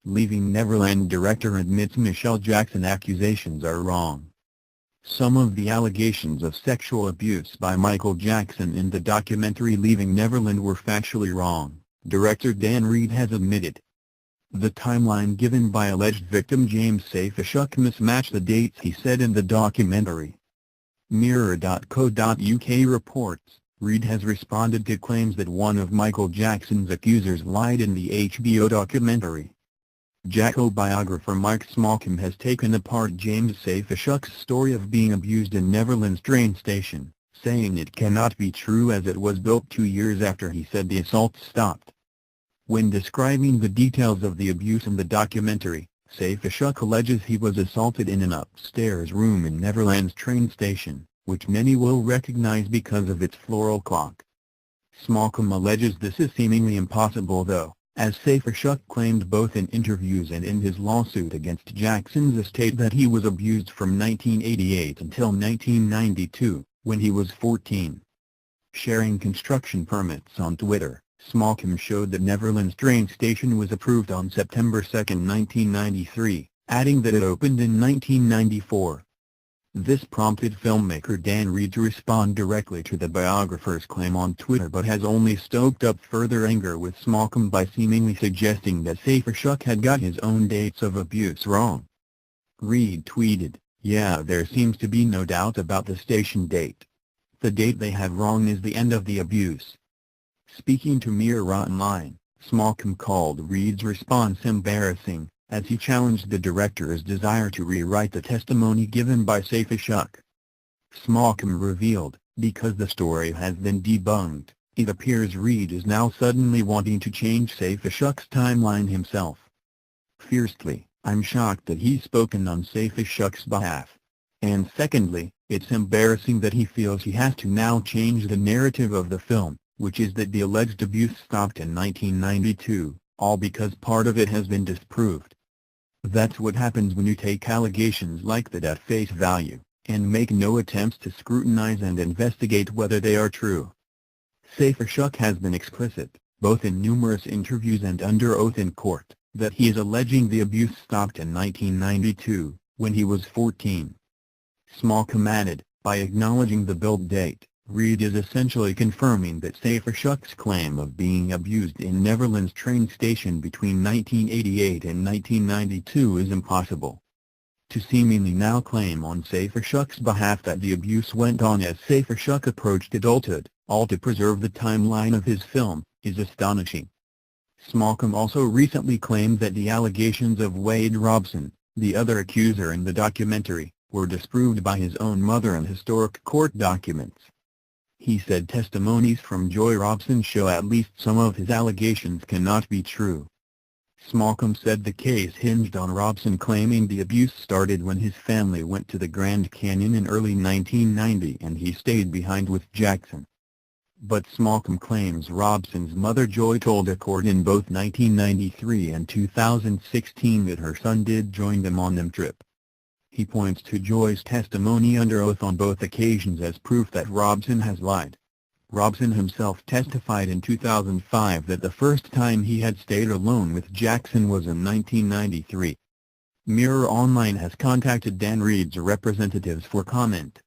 Leaving Neverland director admits Michel Jackson accusations are wrong. Some of the allegations of sexual abuse by Michael Jackson in the documentary Leaving Neverland were factually wrong, director Dan Reed has admitted. The timeline given by alleged victim James Safeshuk mismatched the dates he said in the documentary. Mirror.co.uk reports, Reed has responded to claims that one of Michael Jackson's accusers lied in the HBO documentary. Jacko biographer Mike Smallcombe has taken apart James Safeshuk's story of being abused in Neverland's train station, saying it cannot be true as it was built 2 years after he said the assault stopped. When describing the details of the abuse in the documentary, Safeshuk alleges he was assaulted in an upstairs room in Neverland's train station, which many will recognize because of its floral clock. Smallcombe alleges this is seemingly impossible though, as Safeshuk claimed both in interviews and in his lawsuit against Jackson's estate that he was abused from 1988 until 1992, when he was 14. Sharing construction permits on Twitter, Smallcombe showed that Neverland's train station was approved on September 2, 1993, adding that it opened in 1994. This prompted filmmaker Dan Reed to respond directly to the biographer's claim on Twitter but has only stoked up further anger with Smallcombe by seemingly suggesting that Safeshuk had got his own dates of abuse wrong. Reed tweeted, "Yeah, there seems to be no doubt about the station date. The date they have wrong is the end of the abuse." Speaking to Mirror Online, Smallcombe called Reed's response embarrassing, as he challenged the director's desire to rewrite the testimony given by Safeshuk. Smallcombe revealed, because the story has been debunked, it appears Reed is now suddenly wanting to change Safeshuk's timeline himself. Firstly, I'm shocked that he's spoken on Safeshuk's behalf. And secondly, it's embarrassing that he feels he has to now change the narrative of the film, which is that the alleged abuse stopped in 1992, all because part of it has been disproved. That's what happens when you take allegations like that at face value, and make no attempts to scrutinize and investigate whether they are true. Safeshuk has been explicit, both in numerous interviews and under oath in court, that he is alleging the abuse stopped in 1992, when he was 14. Smallcombe added, by acknowledging the build date, Reed is essentially confirming that Safeshuk's claim of being abused in Neverland's train station between 1988 and 1992 is impossible. To seemingly now claim on Safeshuk's behalf that the abuse went on as Safeshuk approached adulthood, all to preserve the timeline of his film, is astonishing. Smallcombe also recently claimed that the allegations of Wade Robson, the other accuser in the documentary, were disproved by his own mother and historic court documents. He said testimonies from Joy Robson show at least some of his allegations cannot be true. Smallcombe said the case hinged on Robson claiming the abuse started when his family went to the Grand Canyon in early 1990 and he stayed behind with Jackson. But Smallcombe claims Robson's mother Joy told a court in both 1993 and 2016 that her son did join them on the trip. He points to Joy's testimony under oath on both occasions as proof that Robson has lied. Robson himself testified in 2005 that the first time he had stayed alone with Jackson was in 1993. Mirror Online has contacted Dan Reed's representatives for comment.